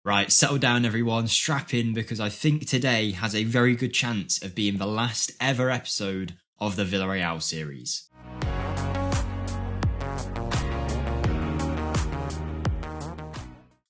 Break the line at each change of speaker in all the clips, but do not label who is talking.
Right, settle down everyone, strap in because I think today has a very good chance of being the last ever episode of the Villarreal series.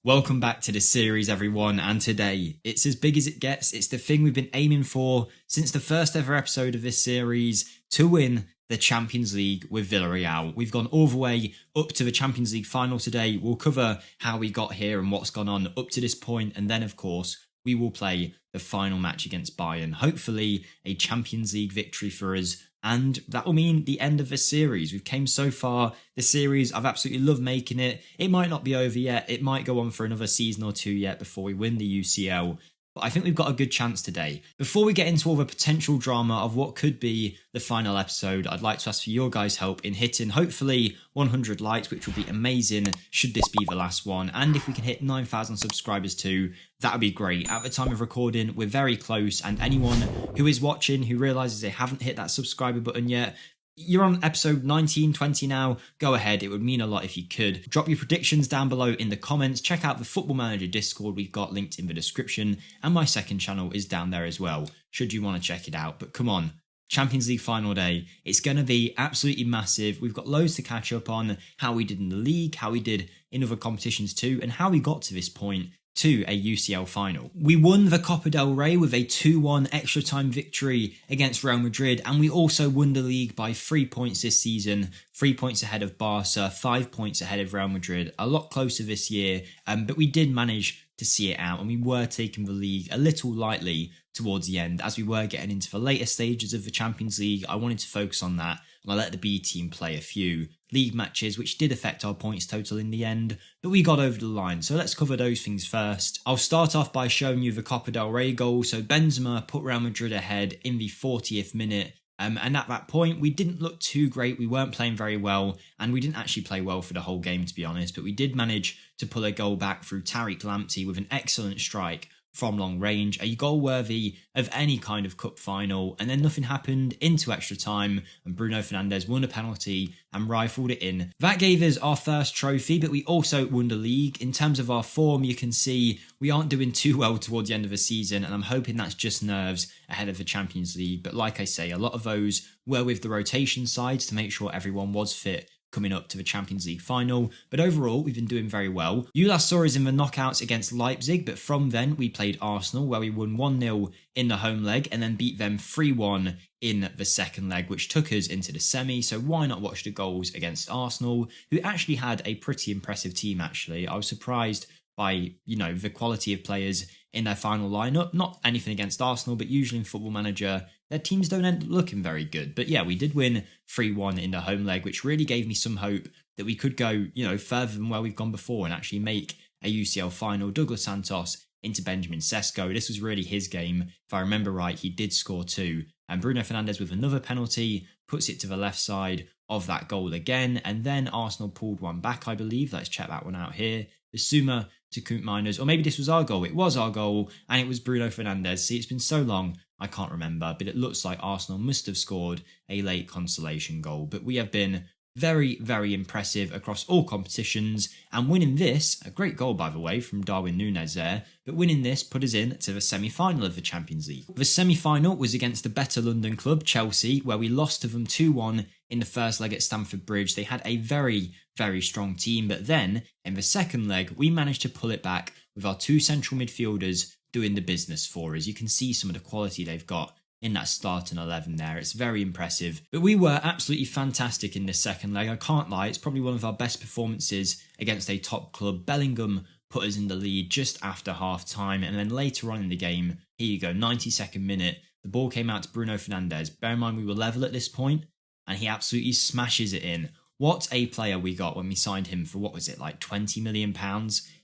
Welcome back to the series everyone, and today it's as big as it gets. It's the thing we've been aiming for since the first ever episode of this series, to win the Champions League with Villarreal. We've gone all the way up to the Champions League final today. We'll cover how we got here and what's gone on up to this point, and then of course we will play the final match against Bayern. Hopefully a Champions League victory for us, and that will mean the end of the series. We've came so far. The series, I've absolutely loved making it. It might not be over yet. It might go on for another season or two yet before we win the UCL. But I think we've got a good chance today. Before we get into all the potential drama of what could be the final episode, I'd like to ask for your guys' help in hitting hopefully 100 likes, which would be amazing should this be the last one. And if we can hit 9,000 subscribers too, that would be great. At the time of recording, we're very close, and anyone who is watching who realises they haven't hit that subscriber button yet, you're on episode 19, 20 now. Go ahead, it would mean a lot if you could. Drop your predictions down below in the comments. Check out the Football Manager Discord we've got linked in the description. And my second channel is down there as well, should you want to check it out. But come on, Champions League final day. It's going to be absolutely massive. We've got loads to catch up on. How we did in the league, how we did in other competitions too, and how we got to this point to a UCL final. We won the Copa del Rey with a 2-1 extra time victory against Real Madrid, and we also won the league by 3 points this season, 3 points ahead of Barca, 5 points ahead of Real Madrid, a lot closer this year, but we did manage to see it out, and we were taking the league a little lightly towards the end. As we were getting into the later stages of the Champions League, I wanted to focus on that, and I let the B team play a few league matches, which did affect our points total in the end, but we got over the line. So let's cover those things first. I'll start off by showing you the Copa del Rey goal. So Benzema put Real Madrid ahead in the 40th minute. And at that point, we didn't look too great. We weren't playing very well, and we didn't actually play well for the whole game, to be honest. But we did manage to pull a goal back through Tariq Lamptey with an excellent strike from long range, a goal worthy of any kind of cup final. And then nothing happened into extra time, and Bruno Fernandes won a penalty and rifled it in. That gave us our first trophy, but we also won the league. In terms of our form, you can see we aren't doing too well towards the end of the season, and I'm hoping that's just nerves ahead of the Champions League. But like I say, a lot of those were with the rotation sides to make sure everyone was fit coming up to the Champions League final. But overall, we've been doing very well. You last saw us in the knockouts against Leipzig, but from then we played Arsenal, where we won 1-0 in the home leg and then beat them 3-1 in the second leg, which took us into the semi. So why not watch the goals against Arsenal, who actually had a pretty impressive team, actually. I was surprised by, the quality of players in their final lineup. Not anything against Arsenal, but usually in Football Manager, their teams don't end up looking very good. But yeah, we did win 3-1 in the home leg, which really gave me some hope that we could go, further than where we've gone before and actually make a UCL final. Douglas Santos into Benjamin Sesko. This was really his game. If I remember right, he did score 2. And Bruno Fernandes with another penalty puts it to the left side of that goal again. And then Arsenal pulled one back, I believe. Let's check that one out here. Bissouma to Kunt Miners, or maybe this was our goal. It was our goal, and it was Bruno Fernandes. See, it's been so long, I can't remember, but it looks like Arsenal must have scored a late consolation goal. But we have been very, very impressive across all competitions, and winning this, a great goal by the way from Darwin Núñez there, but winning this put us in to the semi-final of the Champions League. The semi-final was against the better London club, Chelsea, where we lost to them 2-1 in the first leg at Stamford Bridge. They had a very, very strong team, but then in the second leg, we managed to pull it back with our 2 central midfielders doing the business for us. You can see some of the quality they've got in that starting 11 there. It's very impressive. But we were absolutely fantastic in this second leg. I can't lie. It's probably one of our best performances against a top club. Bellingham put us in the lead just after half time. And then later on in the game, here you go, 92nd minute, the ball came out to Bruno Fernandes. Bear in mind, we were level at this point, and he absolutely smashes it in. What a player we got when we signed him for, what was it, like £20 million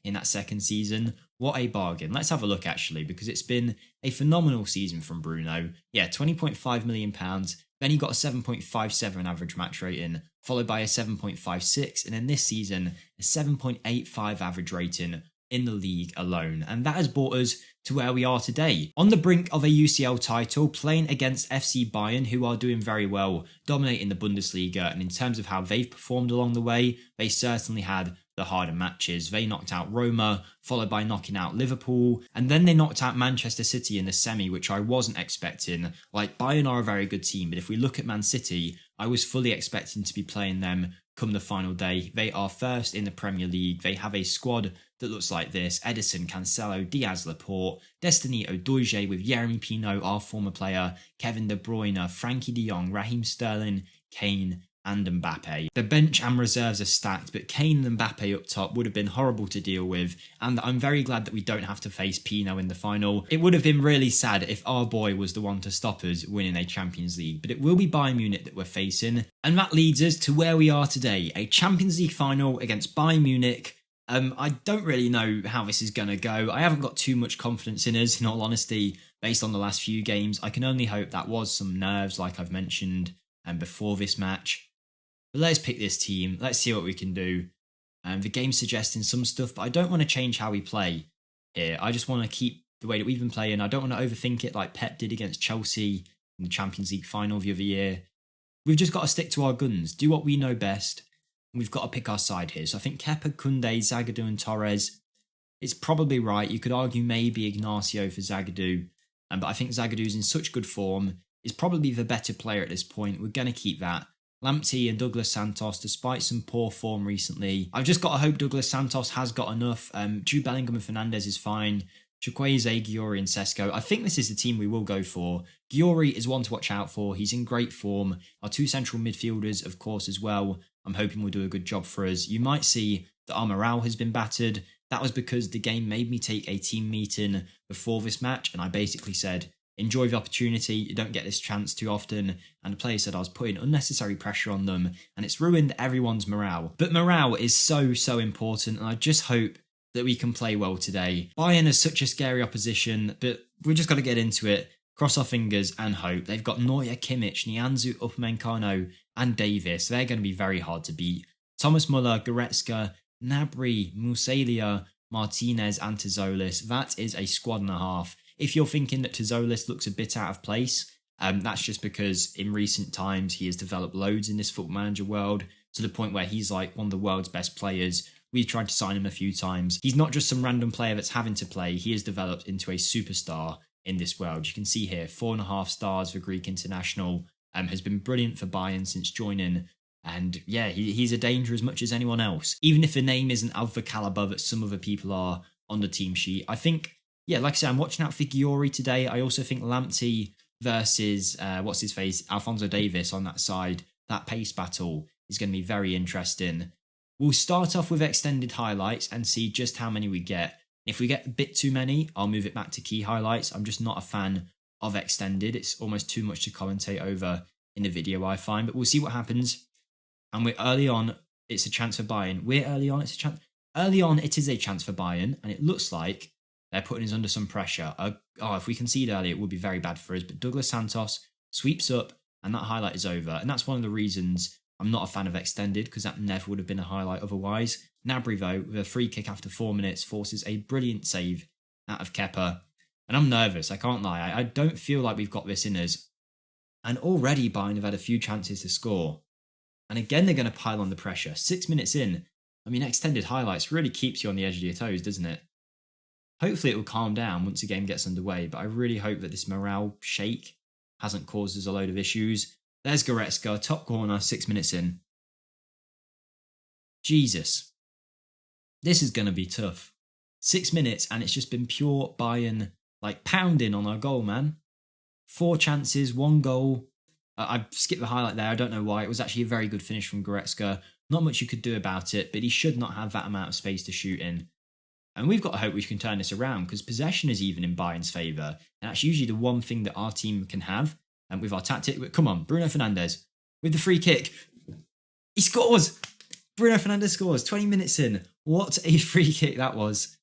in that second season? What a bargain. Let's have a look actually, because it's been a phenomenal season from Bruno. Yeah, £20.5 million. Then he got a 7.57 average match rating, followed by a 7.56, and then this season, a 7.85 average rating in the league alone. And that has brought us to where we are today, on the brink of a UCL title, playing against FC Bayern, who are doing very well, dominating the Bundesliga. And in terms of how they've performed along the way, they certainly had the harder matches. They knocked out Roma, followed by knocking out Liverpool, and then they knocked out Manchester City in the semi, which I wasn't expecting. Like, Bayern are a very good team, but if we look at Man City, I was fully expecting to be playing them come the final day. They are first in the Premier League. They have a squad that looks like this: Edison, Cancelo, Diaz, Laporte, Destiny Odoije with Yeremy Pino, our former player, Kevin De Bruyne, Frankie de Jong, Raheem Sterling, Kane, and Mbappe. The bench and reserves are stacked, but Kane and Mbappe up top would have been horrible to deal with, and I'm very glad that we don't have to face Pino in the final. It would have been really sad if our boy was the one to stop us winning a Champions League, but it will be Bayern Munich that we're facing, and that leads us to where we are today, a Champions League final against Bayern Munich. I don't really know how this is going to go. I haven't got too much confidence in us, in all honesty, based on the last few games. I can only hope that was some nerves, like I've mentioned, before this match. But let's pick this team. Let's see what we can do. The game's suggesting some stuff, but I don't want to change how we play here. I just want to keep the way that we've been playing. I don't want to overthink it like Pep did against Chelsea in the Champions League final the other year. We've just got to stick to our guns, do what we know best. And we've got to pick our side here. So I think Kepa, Koundé, Zagadou and Torres, it's probably right. You could argue maybe Ignacio for Zagadou. But I think Zagadou's in such good form. He's probably the better player at this point. We're going to keep that. Lamptey and Douglas Santos, despite some poor form recently. I've just got to hope Douglas Santos has got enough. Jude Bellingham and Fernandes is fine. Chukwueze, Giori and Sesko. I think this is the team we will go for. Giori is one to watch out for. He's in great form. Our two central midfielders, of course, as well. I'm hoping will do a good job for us. You might see that our morale has been battered. That was because the game made me take a team meeting before this match, and I basically said, enjoy the opportunity, you don't get this chance too often, and the player said I was putting unnecessary pressure on them, and it's ruined everyone's morale. But morale is so important, and I just hope that we can play well today. Bayern is such a scary opposition, but we just got to get into it, cross our fingers and hope. They've got Neuer, Kimmich, Nianzou, Upamecano and Davis. They're going to be very hard to beat. Thomas Muller, Goretzka, Gnabry, Musalia, Martinez and Tzolis. That is a squad and a half. If you're thinking that Tzolis looks a bit out of place, that's just because in recent times he has developed loads in this Football Manager world to the point where he's like one of the world's best players. We've tried to sign him a few times. He's not just some random player that's having to play. He has developed into a superstar in this world. You can see here, 4.5 stars for Greek international. Has been brilliant for Bayern since joining. And yeah, he's a danger as much as anyone else. Even if the name isn't of the caliber that some other people are on the team sheet. I think, yeah, like I said, I'm watching out for Giori today. I also think Lamptey versus, Alphonso Davies on that side. That pace battle is going to be very interesting. We'll start off with extended highlights and see just how many we get. If we get a bit too many, I'll move it back to key highlights. I'm just not a fan of extended. It's almost too much to commentate over in the video, I find. But we'll see what happens. And we're early on. It's a chance for Bayern. Early on, it is a chance for Bayern. And it looks like they're putting us under some pressure. If we concede early, it would be very bad for us. But Douglas Santos sweeps up and that highlight is over. And that's one of the reasons I'm not a fan of extended, because that never would have been a highlight otherwise. Gnabry, though, with a free kick after 4 minutes, forces a brilliant save out of Kepa. And I'm nervous, I can't lie. I don't feel like we've got this in us. And already Bayern have had a few chances to score. And again, they're going to pile on the pressure. 6 minutes in. I mean, extended highlights really keeps you on the edge of your toes, doesn't it? Hopefully it will calm down once the game gets underway, but I really hope that this morale shake hasn't caused us a load of issues. There's Goretzka, top corner, 6 minutes in. Jesus. This is going to be tough. 6 minutes and it's just been pure Bayern, like pounding on our goal, man. 4 chances, 1 goal. I skipped the highlight there, I don't know why. It was actually a very good finish from Goretzka. Not much you could do about it, but he should not have that amount of space to shoot in. And we've got to hope we can turn this around, because possession is even in Bayern's favour. And that's usually the one thing that our team can have. And with our tactic, come on, Bruno Fernandes with the free kick. He scores! Bruno Fernandes scores, 20 minutes in. What a free kick that was.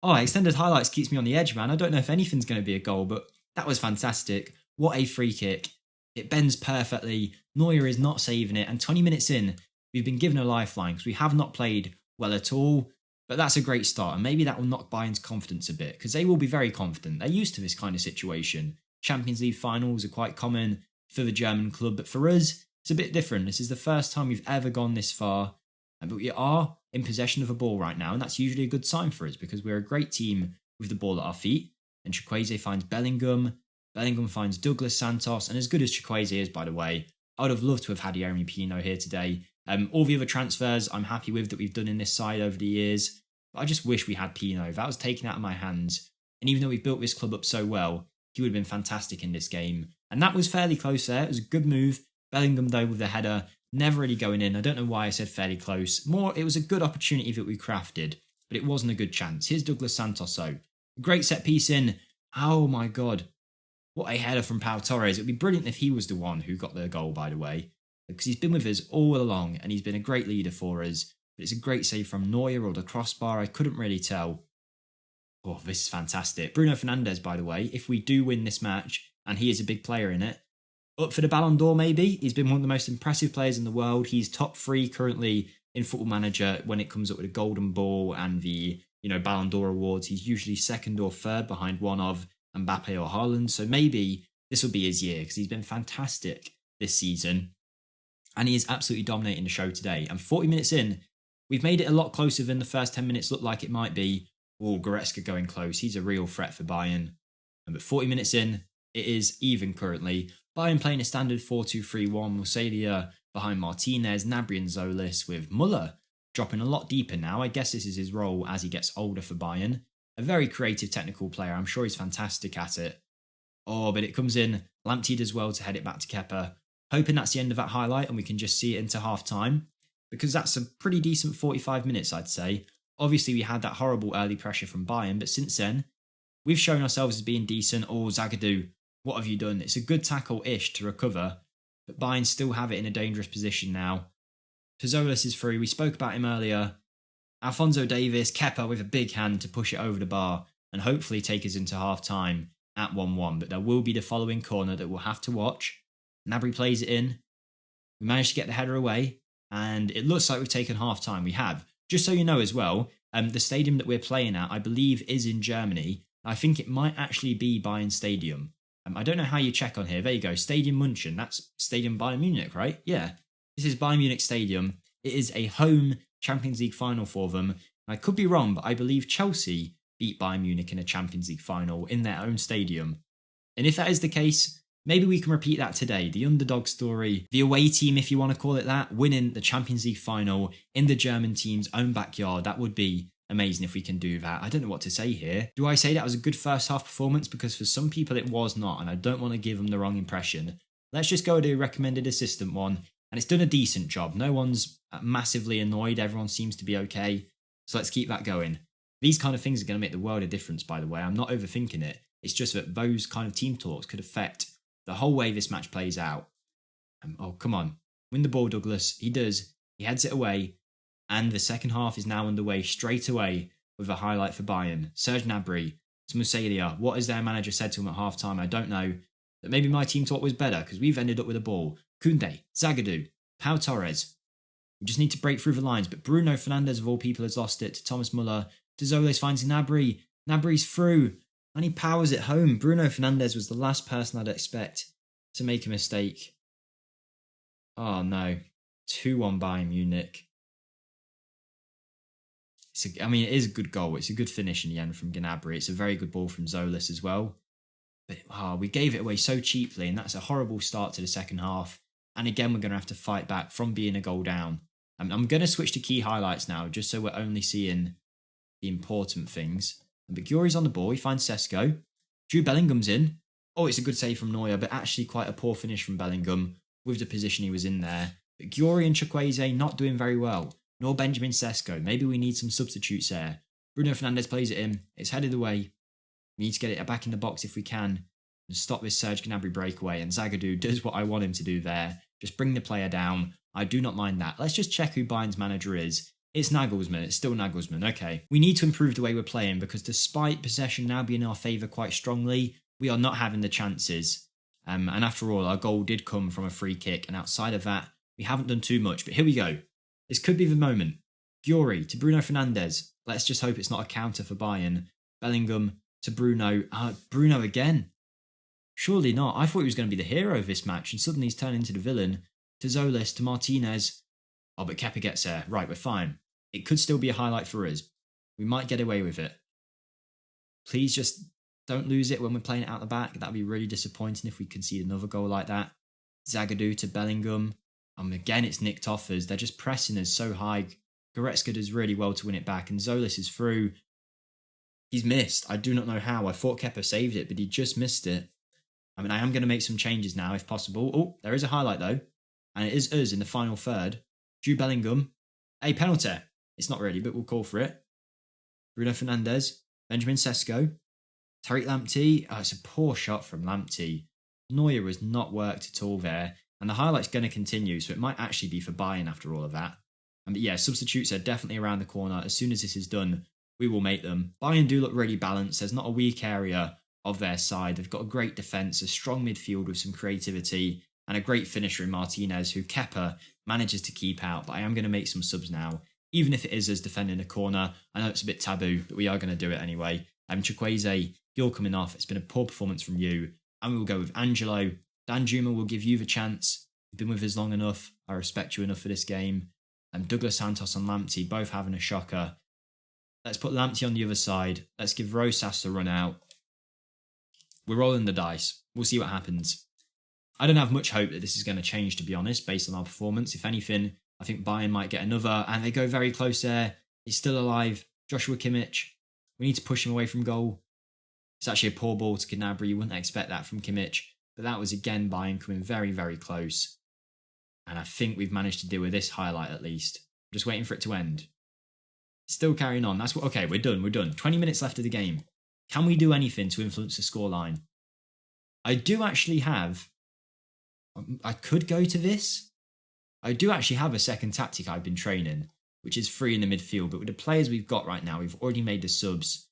Oh, extended highlights keeps me on the edge, man. I don't know if anything's going to be a goal, but that was fantastic. What a free kick. It bends perfectly. Neuer is not saving it. And 20 minutes in, we've been given a lifeline because we have not played well at all. But that's a great start. And maybe that will knock Bayern's confidence a bit, because they will be very confident. They're used to this kind of situation. Champions League finals are quite common for the German club, but for us, it's a bit different. This is the first time we've ever gone this far. But we are in possession of a ball right now, and that's usually a good sign for us because we're a great team with the ball at our feet. And Chukwueze finds Bellingham. Bellingham finds Douglas Santos. And as good as Chukwueze is, by the way, I would have loved to have had Yeremy Pino here today. All the other transfers I'm happy with that we've done in this side over the years. But I just wish we had Pino. If that was taken out of my hands, and even though we've built this club up so well, he would have been fantastic in this game. And that was fairly close there. It was a good move. Bellingham, though, with the header, never really going in. I don't know why I said fairly close. More, it was a good opportunity that we crafted, but it wasn't a good chance. Here's Douglas Santos, though. Great set piece in. Oh my God. What a header from Pau Torres. It would be brilliant if he was the one who got the goal, by the way, because he's been with us all along and he's been a great leader for us. But it's a great save from Neuer or the crossbar. I couldn't really tell. Oh, this is fantastic. Bruno Fernandes, by the way, if we do win this match, and he is a big player in it, up for the Ballon d'Or maybe. He's been one of the most impressive players in the world. He's top 3 currently in Football Manager when it comes up with a Golden Ball and the Ballon d'Or awards. He's usually second or third behind one of Mbappe or Haaland. So maybe this will be his year because he's been fantastic this season. And he is absolutely dominating the show today. And 40 minutes in, we've made it a lot closer than the first 10 minutes looked like it might be. Oh, Goretzka going close. He's a real threat for Bayern. But 40 minutes in, it is even currently. Bayern playing a standard 4-2-3-1. Musalia behind Martinez, Gnabry and Zolis, with Muller dropping a lot deeper now. I guess this is his role as he gets older for Bayern. A very creative technical player. I'm sure he's fantastic at it. Oh, but it comes in. Lamptey as well to head it back to Kepa. Hoping that's the end of that highlight and we can just see it into half time. Because that's a pretty decent 45 minutes, I'd say. Obviously, we had that horrible early pressure from Bayern, but since then, we've shown ourselves as being decent. Oh, Zagadou, what have you done? It's a good tackle-ish to recover, but Bayern still have it in a dangerous position now. Zolis is free. We spoke about him earlier. Alphonso Davies, Kepa with a big hand to push it over the bar and hopefully take us into half-time at 1-1. But there will be the following corner that we'll have to watch. Gnabry plays it in. We managed to get the header away, and it looks like we've taken half-time. We have. Just so you know as well, the stadium that we're playing at, I believe, is in Germany. I think it might actually be Bayern Stadium. I don't know how you check on here. There you go. Stadium München. That's Stadium Bayern Munich, right? Yeah. This is Bayern Munich Stadium. It is a home Champions League final for them. I could be wrong, but I believe Chelsea beat Bayern Munich in a Champions League final in their own stadium. And if that is the case, maybe we can repeat that today. The underdog story, the away team, if you want to call it that, winning the Champions League final in the German team's own backyard. That would be amazing if we can do that. I don't know what to say here. Do I say that was a good first half performance? Because for some people it was not, and I don't want to give them the wrong impression. Let's just go to recommended assistant one, and it's done a decent job. No one's massively annoyed. Everyone seems to be okay. So let's keep that going. These kind of things are going to make the world a difference, by the way. I'm not overthinking it. It's just that those kind of team talks could affect the whole way this match plays out. Oh, come on. Win the ball, Douglas. He does. He heads it away. And the second half is now underway straight away with a highlight for Bayern. Serge Gnabry to Musalia. What has their manager said to him at half-time? I don't know. But maybe my team talk was better because we've ended up with a ball. Koundé, Zagadou, Pau Torres. We just need to break through the lines. But Bruno Fernandes, of all people, has lost it to Thomas Muller. To Zolis finds Gnabry. Gnabry's through. And he powers it home. Bruno Fernandes was the last person I'd expect to make a mistake. Oh no. 2-1 Bayern Munich. It is a good goal. It's a good finish in the end from Gnabry. It's a very good ball from Zolis as well. But we gave it away so cheaply, and that's a horrible start to the second half. And again, we're going to have to fight back from being a goal down. I'm going to switch to key highlights now, just so we're only seeing the important things. But Gyuri's on the ball. He finds Sesko. Jude Bellingham's in. Oh, it's a good save from Neuer, but actually quite a poor finish from Bellingham with the position he was in there. But Gyuri and Chukwueze not doing very well. Nor Benjamin Sesko. Maybe we need some substitutes there. Bruno Fernandes plays it in. It's headed away. We need to get it back in the box if we can and stop this Serge Gnabry breakaway. And Zagadou does what I want him to do there. Just bring the player down. I do not mind that. Let's just check who Bayern's manager is. It's Nagelsmann. It's still Nagelsmann. Okay. We need to improve the way we're playing because despite possession now being in our favour quite strongly, we are not having the chances. And after all, our goal did come from a free kick. And outside of that, we haven't done too much. But here we go. This could be the moment. Gyuri to Bruno Fernandes. Let's just hope it's not a counter for Bayern. Bellingham to Bruno. Bruno again. Surely not. I thought he was going to be the hero of this match and suddenly he's turned into the villain. To Zolis, to Martinez. Oh, but Kepa gets there. Right, we're fine. It could still be a highlight for us. We might get away with it. Please just don't lose it when we're playing it out the back. That'd be really disappointing if we concede another goal like that. Zagadou to Bellingham. Again, it's nicked off us. They're just pressing us so high. Goretzka does really well to win it back, and Zolis is through. He's missed. I do not know how. I thought Kepa saved it, but he just missed it. I am going to make some changes now, if possible. Oh, there is a highlight, though. And it is us in the final third. Jude Bellingham. A penalty. It's not really, but we'll call for it. Bruno Fernandes. Benjamin Sesko. Tariq Lamptey. Oh, it's a poor shot from Lamptey. Neuer has not worked at all there. And the highlight's going to continue, so it might actually be for Bayern after all of that. But yeah, substitutes are definitely around the corner. As soon as this is done, we will make them. Bayern do look really balanced. There's not a weak area of their side. They've got a great defence, a strong midfield with some creativity, and a great finisher in Martinez, who Kepa manages to keep out. But I am going to make some subs now, even if it is us defending a corner. I know it's a bit taboo, but we are going to do it anyway. Chukwueze, you're coming off. It's been a poor performance from you. And we will go with Angelo. Danjuma will give you the chance. You've been with us long enough. I respect you enough for this game. Douglas Santos and Lamptey both having a shocker. Let's put Lamptey on the other side. Let's give Rosas a run out. We're rolling the dice. We'll see what happens. I don't have much hope that this is going to change, to be honest, based on our performance. If anything, I think Bayern might get another, and they go very close there. He's still alive. Joshua Kimmich. We need to push him away from goal. It's actually a poor ball to Gnabry. You wouldn't expect that from Kimmich. But that was again Bayern coming very, very close. And I think we've managed to deal with this highlight at least. I'm just waiting for it to end. Still carrying on. That's what. Okay, we're done. 20 minutes left of the game. Can we do anything to influence the scoreline? I do actually have... I could go to this. I do actually have a second tactic I've been training, which is free in the midfield. But with the players we've got right now, we've already made the subs.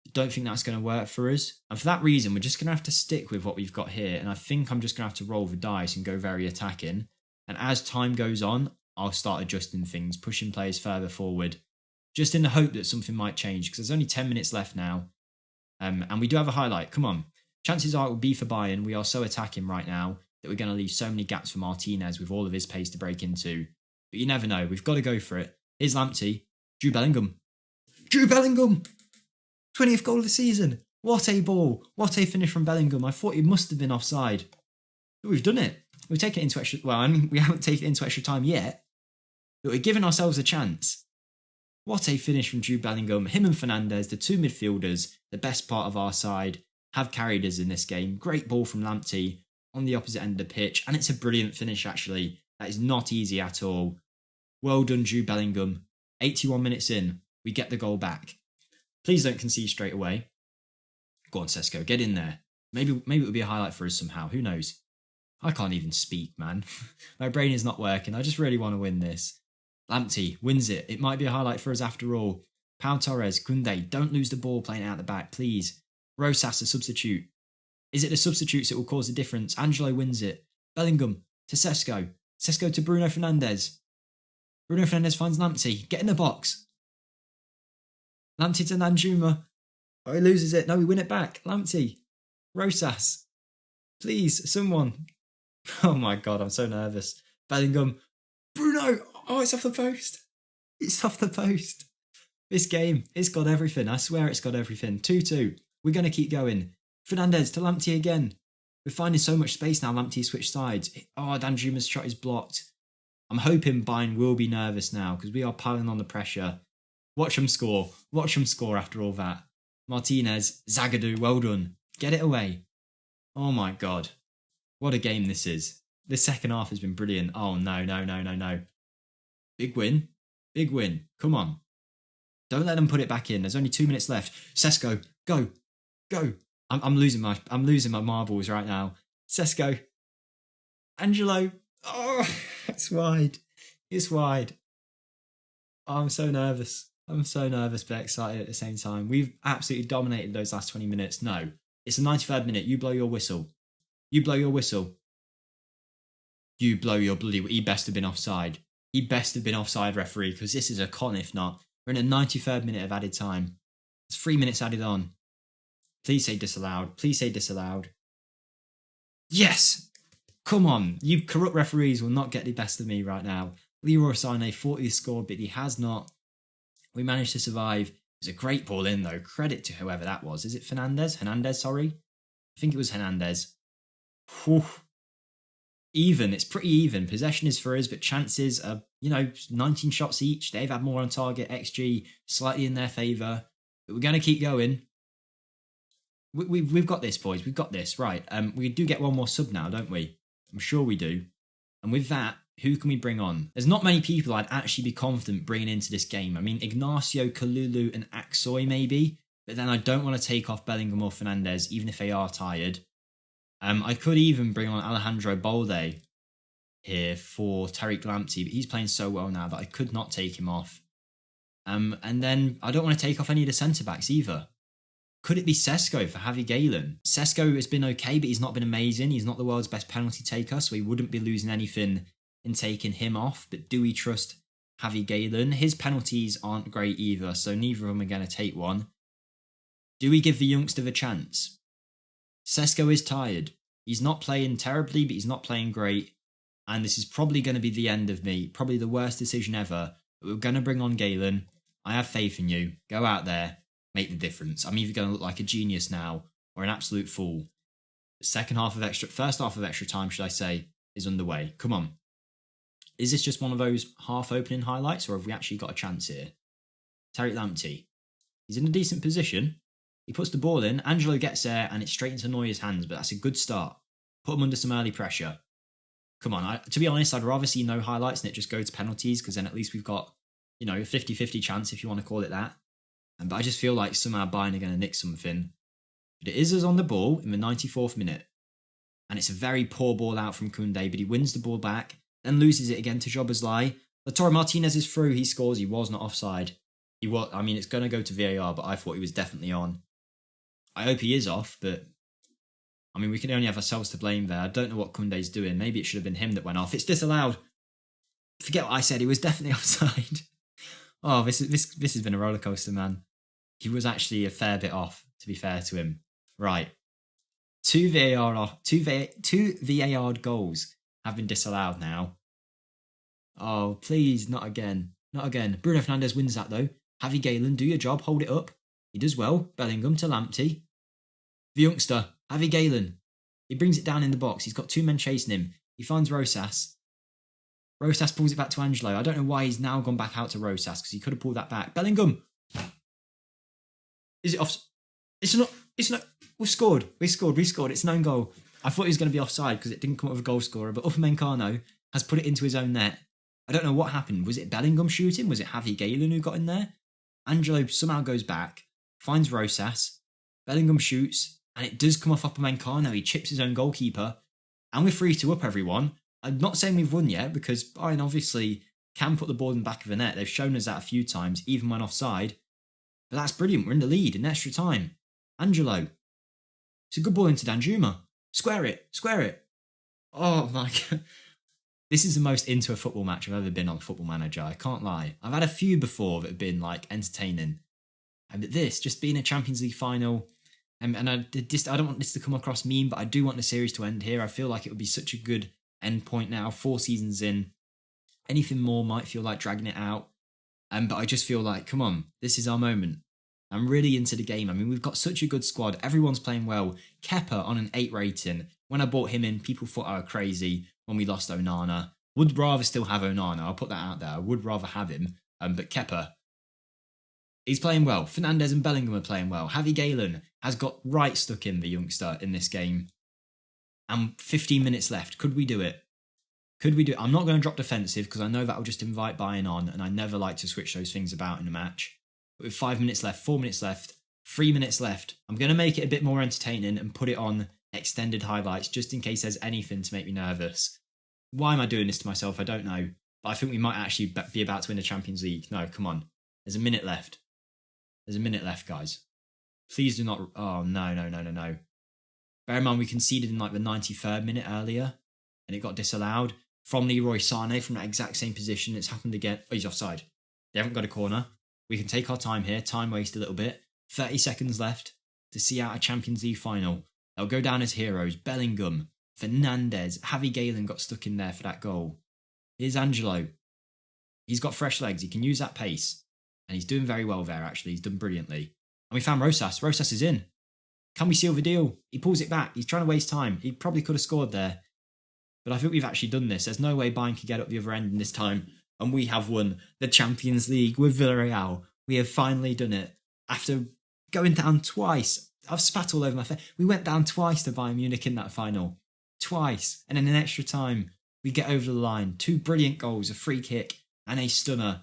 I don't think that's going to work for us. And for that reason, we're just going to have to stick with what we've got here. And I think I'm just going to have to roll the dice and go very attacking. And as time goes on, I'll start adjusting things, pushing players further forward, just in the hope that something might change, because there's only 10 minutes left now. And we do have a highlight. Come on. Chances are it will be for Bayern. We are so attacking right now that we're going to leave so many gaps for Martinez with all of his pace to break into. But you never know. We've got to go for it. Here's Lamptey. Jude Bellingham. Jude Bellingham! 20th goal of the season. What a ball. What a finish from Bellingham. I thought he must have been offside. But we've done it. We've taken it into extra... Well, I mean, we haven't taken it into extra time yet. But we're giving ourselves a chance. What a finish from Jude Bellingham. Him and Fernandes, the two midfielders, the best part of our side, have carried us in this game. Great ball from Lamptey on the opposite end of the pitch. And it's a brilliant finish, actually. That is not easy at all. Well done, Jude Bellingham. 81 minutes in, we get the goal back. Please don't concede straight away. Go on, Sesko, get in there. Maybe it would be a highlight for us somehow. Who knows? I can't even speak, man. My brain is not working. I just really want to win this. Lamptey wins it. It might be a highlight for us after all. Pau Torres, Koundé, don't lose the ball playing out the back, please. Rosas, a substitute. Is it the substitutes that will cause the difference? Angelo wins it. Bellingham to Sesko. Sesko to Bruno Fernandes. Bruno Fernandes finds Lamptey. Get in the box. Lamptey to Danjuma. Oh, he loses it. No, we win it back. Lamptey. Rosas. Please, someone. Oh my God, I'm so nervous. Bellingham. Bruno. Oh, it's off the post. It's off the post. This game, it's got everything. I swear it's got everything. 2-2. We're going to keep going. Fernandes to Lamptey again. We're finding so much space now. Lamptey switched sides. Oh, Danjuma's shot is blocked. I'm hoping Bayern will be nervous now because we are piling on the pressure. Watch them score. Watch them score after all that. Martinez, Zagadou, well done. Get it away. Oh my God. What a game this is. The second half has been brilliant. Oh no. Big win. Big win. Come on. Don't let them put it back in. There's only 2 minutes left. Sesko, go. I'm losing my marbles right now. Sesko. Angelo. Oh, it's wide. It's wide. Oh, I'm so nervous but excited at the same time. We've absolutely dominated those last 20 minutes. No, it's the 93rd minute. You blow your whistle. You blow your whistle. You blow your bloody... He best have been offside. He best have been offside, referee, because this is a con if not. We're in a 93rd minute of added time. It's 3 minutes added on. Please say disallowed. Please say disallowed. Yes! Come on. You corrupt referees will not get the best of me right now. Leroy Sané thought he scored, but he has not. We managed to survive. It was a great ball in, though. Credit to whoever that was. Is it Fernandez? Hernandez, sorry. I think it was Hernandez. Whew. Even. It's pretty even. Possession is for us, but chances are, 19 shots each. They've had more on target. XG slightly in their favour. But we're going to keep going. We've got this, boys. We've got this. Right. We do get one more sub now, don't we? I'm sure we do. And with that, who can we bring on? There's not many people I'd actually be confident bringing into this game. I mean, Ignacio, Kalulu and Aksoy maybe. But then I don't want to take off Bellingham or Fernandez, even if they are tired. I could even bring on Alejandro Balde here for Tariq Lamptey, but he's playing so well now that I could not take him off. And then I don't want to take off any of the centre-backs either. Could it be Sesko for Javi Galen? Sesko has been okay, but he's not been amazing. He's not the world's best penalty taker, so he wouldn't be losing anything in taking him off. But do we trust Javi Galen? His penalties aren't great either, so neither of them are going to take one. Do we give the youngster a chance? Sesko is tired. He's not playing terribly, but he's not playing great. And this is probably going to be the end of me. Probably the worst decision ever. But we're going to bring on Galen. I have faith in you. Go out there. Make the difference. I'm either going to look like a genius now or an absolute fool. The first half of extra time, should I say, is underway. Come on. Is this just one of those half-opening highlights, or have we actually got a chance here? Tariq Lamptey. He's in a decent position. He puts the ball in. Angelo gets there, and it's straight into Neuer's hands, but that's a good start. Put him under some early pressure. Come on. To be honest, I'd rather see no highlights and it just go to penalties, because then at least we've got, a 50-50 chance, if you want to call it that. But I just feel like somehow Bayern are going to nick something. But it is us on the ball in the 94th minute. And it's a very poor ball out from Koundé, but he wins the ball back, then loses it again to Jobberslai. Lautaro Martinez is through, he scores, he was not offside. It's going to go to VAR, but I thought he was definitely on. I hope he is off, but we can only have ourselves to blame there. I don't know what Koundé's doing. Maybe it should have been him that went off. It's disallowed. Forget what I said, he was definitely offside. Oh, this has been a rollercoaster, man. He was actually a fair bit off, to be fair to him. Right. Two VAR goals have been disallowed now. Oh, please, not again. Not again. Bruno Fernandes wins that, though. Javi Galen, do your job, hold it up. He does well. Bellingham to Lamptey. The youngster, Javi Galen. He brings it down in the box. He's got two men chasing him. He finds Rosas. Rosas pulls it back to Angelo. I don't know why he's now gone back out to Rosas, because he could have pulled that back. Bellingham. Is it off? It's not. We've scored. We scored. It's an own goal. I thought he was going to be offside because it didn't come up with a goal scorer, but Upamecano has put it into his own net. I don't know what happened. Was it Bellingham shooting? Was it Javi Galen who got in there? Angelo somehow goes back, finds Rosas. Bellingham shoots, and it does come off Upamecano. He chips his own goalkeeper, and we're 3-2 up, everyone. I'm not saying we've won yet, because Bayern obviously can put the ball in the back of the net. They've shown us that a few times, even when offside. But that's brilliant. We're in the lead in extra time. Angelo. It's a good ball into Danjuma. Square it. Oh my God. This is the most into a football match I've ever been on Football Manager. I can't lie. I've had a few before that have been entertaining. And this, just being a Champions League final, and I don't want this to come across mean, but I do want the series to end here. I feel like it would be such a good end point now, 4 seasons in. Anything more might feel like dragging it out. But I just feel like, come on, this is our moment. I'm really into the game. We've got such a good squad. Everyone's playing well. Kepa on an 8 rating. When I bought him in, people thought I was crazy when we lost Onana. Would rather still have Onana. I'll put that out there. I would rather have him. But Kepa, he's playing well. Fernandes and Bellingham are playing well. Javi Galen has got right stuck in, the youngster, in this game. And 15 minutes left. Could we do it? I'm not going to drop defensive because I know that will just invite Bayern on, and I never like to switch those things about in a match. But with 5 minutes left, 4 minutes left, 3 minutes left, I'm going to make it a bit more entertaining and put it on extended highlights just in case there's anything to make me nervous. Why am I doing this to myself? I don't know. But I think we might actually be about to win the Champions League. No, come on. There's a minute left. Guys. Please do not... Oh, no. Bear in mind, we conceded in the 93rd minute earlier, and it got disallowed from Leroy Sané from that exact same position. It's happened again. Oh, he's offside. They haven't got a corner. We can take our time here. Time waste a little bit. 30 seconds left to see out a Champions League final. They'll go down as heroes. Bellingham, Fernandes, Javi Galen got stuck in there for that goal. Here's Angelo. He's got fresh legs. He can use that pace. And he's doing very well there, actually. He's done brilliantly. And we found Rosas. Rosas is in. Can we seal the deal? He pulls it back. He's trying to waste time. He probably could have scored there. But I think we've actually done this. There's no way Bayern can get up the other end in this time. And we have won the Champions League with Villarreal. We have finally done it. After going down twice. I've spat all over my face. We went down twice to Bayern Munich in that final. Twice. And in an extra time, we get over the line. 2 brilliant goals, a free kick and a stunner.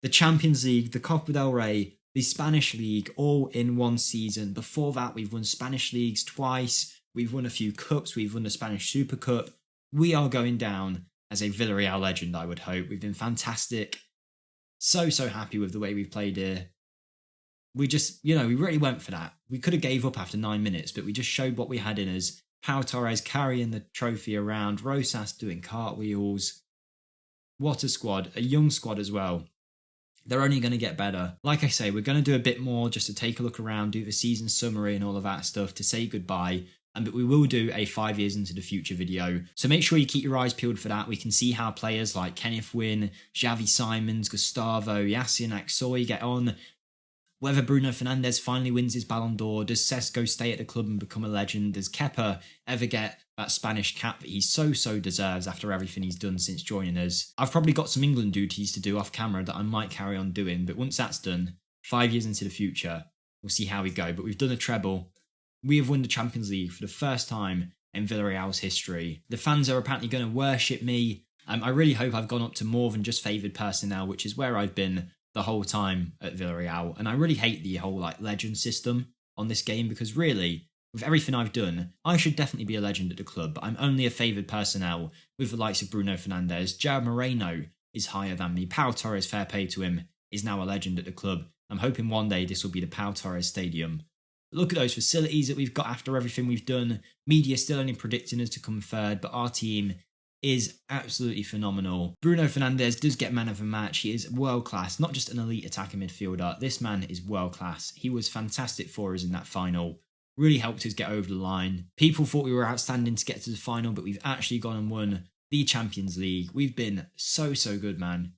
The Champions League, the Copa del Rey, the Spanish League, all in one season. Before that, we've won Spanish Leagues twice. We've won a few cups. We've won the Spanish Super Cup. We are going down as a Villarreal legend, I would hope. We've been fantastic. So happy with the way we've played here. We just, we really went for that. We could have gave up after 9 minutes, but we just showed what we had in us. Pau Torres carrying the trophy around. Rosas doing cartwheels. What a squad. A young squad as well. They're only going to get better. Like I say, we're going to do a bit more just to take a look around, do the season summary and all of that stuff to say goodbye. But we will do a 5 years into the future video. So make sure you keep your eyes peeled for that. We can see how players like Kenneth Wynn, Xavi Simons, Gustavo, Yassine Aksoy get on. Whether Bruno Fernandes finally wins his Ballon d'Or, does Sesko stay at the club and become a legend, does Kepa ever get that Spanish cap that he so deserves after everything he's done since joining us. I've probably got some England duties to do off camera that I might carry on doing, but once that's done, 5 years into the future, we'll see how we go. But we've done a treble. We have won the Champions League for the first time in Villarreal's history. The fans are apparently going to worship me. I really hope I've gone up to more than just favoured personnel, which is where I've been the whole time at Villarreal. And I really hate the whole legend system on this game, because really, with everything I've done, I should definitely be a legend at the club, but I'm only a favoured personnel with the likes of Bruno Fernandes. Jared Moreno is higher than me. Pau Torres, fair play to him, is now a legend at the club. I'm hoping one day this will be the Pau Torres Stadium. Look at those facilities that we've got after everything we've done. Media still only predicting us to come third, but our team is absolutely phenomenal. Bruno Fernandes does get man of the match. He is world class, not just an elite attacking midfielder. This man is world class. He was fantastic for us in that final. Really helped us get over the line. People thought we were outstanding to get to the final, but we've actually gone and won the Champions League. We've been so good, man.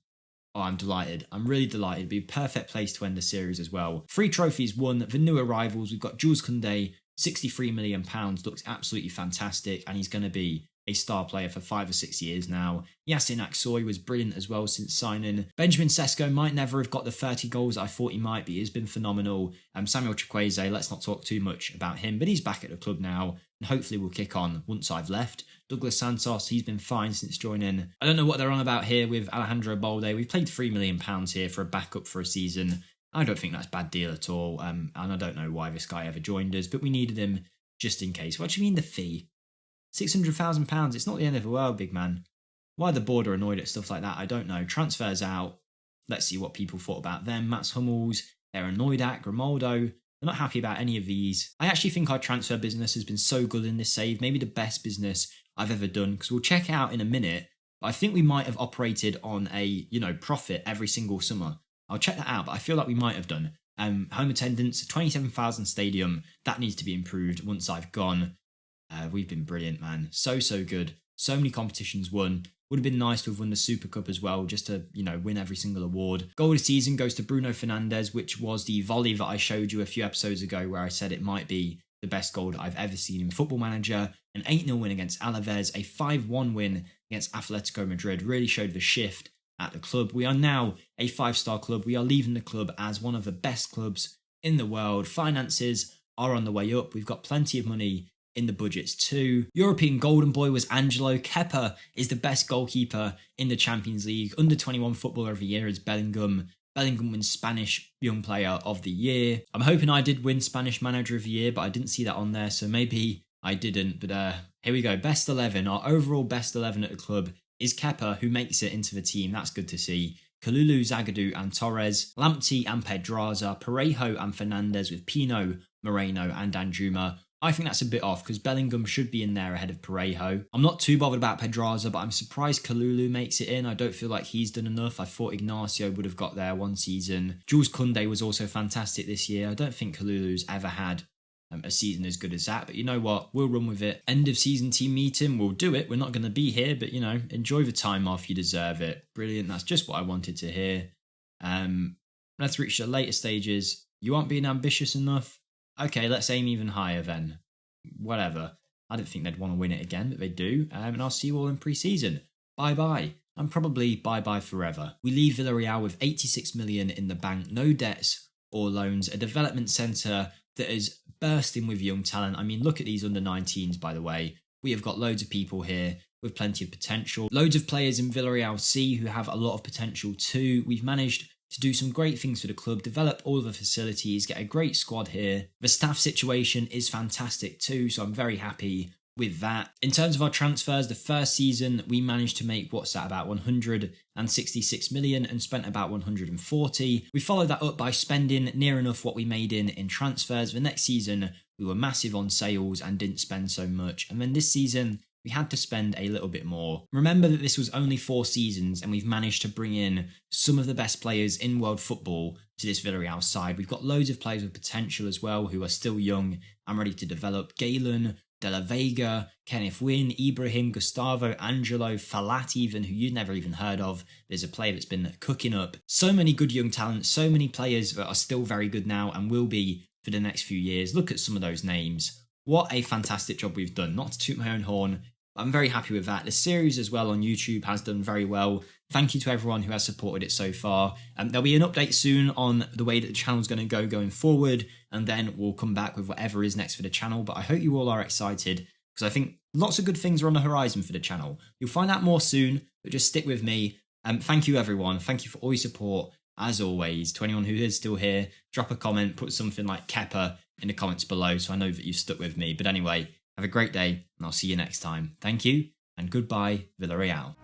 Oh, I'm delighted. I'm really delighted. It'd be a perfect place to end the series as well. 3 trophies won. The new arrivals, we've got Jules Koundé, £63 million. Looks absolutely fantastic, and he's going to be a star player for 5 or 6 years now. Yassine Aksoy was brilliant as well since signing. Benjamin Sesko might never have got the 30 goals I thought he might, but he's been phenomenal. Samuel Chukwueze, let's not talk too much about him, but he's back at the club now, and hopefully we'll kick on once I've left. Douglas Santos, he's been fine since joining. I don't know what they're on about here with Alejandro Balde. We've paid £3 million here for a backup for a season. I don't think that's a bad deal at all, and I don't know why this guy ever joined us, but we needed him just in case. What do you mean the fee? £600,000, it's not the end of the world, big man. Why the board are annoyed at stuff like that, I don't know. Transfers out. Let's see what people thought about them. Mats Hummels, they're annoyed at. Grimaldo, they're not happy about any of these. I actually think our transfer business has been so good in this save. Maybe the best business I've ever done, because we'll check it out in a minute. But I think we might have operated on a, profit every single summer. I'll check that out, but I feel like we might have done. Home attendance, 27,000 stadium, that needs to be improved once I've gone. We've been brilliant, man. So good. So many competitions won. Would have been nice to have won the Super Cup as well, just to, win every single award. Goal of the season goes to Bruno Fernandes, which was the volley that I showed you a few episodes ago where I said it might be the best goal that I've ever seen in Football Manager. An 8-0 win against Alaves, a 5-1 win against Atletico Madrid really showed the shift at the club. We are now a 5-star club. We are leaving the club as one of the best clubs in the world. Finances are on the way up. We've got plenty of money in the budgets too. European Golden Boy was Angelo. Kepa is the best goalkeeper in the Champions League. Under 21 Footballer of the Year is Bellingham. Bellingham wins Spanish Young Player of the Year. I'm hoping I did win Spanish Manager of the Year, but I didn't see that on there, so maybe I didn't. But here we go. Best 11. Our overall best 11 at the club is Kepa, who makes it into the team. That's good to see. Kalulu, Zagadou and Torres. Lamptey and Pedraza. Parejo and Fernandes with Pino, Moreno and Danjuma. I think that's a bit off because Bellingham should be in there ahead of Parejo. I'm not too bothered about Pedraza, but I'm surprised Kalulu makes it in. I don't feel like he's done enough. I thought Ignacio would have got there one season. Jules Koundé was also fantastic this year. I don't think Kalulu's ever had a season as good as that. But you know what? We'll run with it. End of season team meeting. We'll do it. We're not going to be here, but you know, enjoy the time off. You deserve it. Brilliant. That's just what I wanted to hear. Let's reach the later stages. You aren't being ambitious enough. Okay, let's aim even higher then. Whatever. I don't think they'd want to win it again, but they do. And I'll see you all in pre-season. Bye-bye. And probably bye-bye forever. We leave Villarreal with 86 million in the bank, no debts or loans, a development centre that is bursting with young talent. I mean, look at these under-19s, by the way. We have got loads of people here with plenty of potential. Loads of players in Villarreal C who have a lot of potential too. We've managed to do some great things for the club, develop all of the facilities, get a great squad here. The staff situation is fantastic too, so I'm very happy with that. In terms of our transfers, the first season we managed to make, what's that, about 166 million and spent about 140. We followed that up by spending near enough what we made in transfers. The next season we were massive on sales and didn't spend so much. And then this season we had to spend a little bit more. Remember that this was only 4 seasons and we've managed to bring in some of the best players in world football to this Villarreal side. We've got loads of players with potential as well who are still young and ready to develop. Galen, De La Vega, Kenneth Wynn, Ibrahim, Gustavo, Angelo, Falat even, who you'd never even heard of. There's a player that's been cooking up. So many good young talents, so many players that are still very good now and will be for the next few years. Look at some of those names. What a fantastic job we've done. Not to toot my own horn, but I'm very happy with that. The series as well on YouTube has done very well. Thank you to everyone who has supported it so far. There'll be an update soon on the way that the channel's going to go going forward, and then we'll come back with whatever is next for the channel. But I hope you all are excited, because I think lots of good things are on the horizon for the channel. You'll find out more soon, but just stick with me. Thank you, everyone. Thank you for all your support, as always. To anyone who is still here, drop a comment, put something like Kepper in the comments below so I know that you've stuck with me. But anyway, have a great day, and I'll see you next time. Thank you, and goodbye, Villarreal.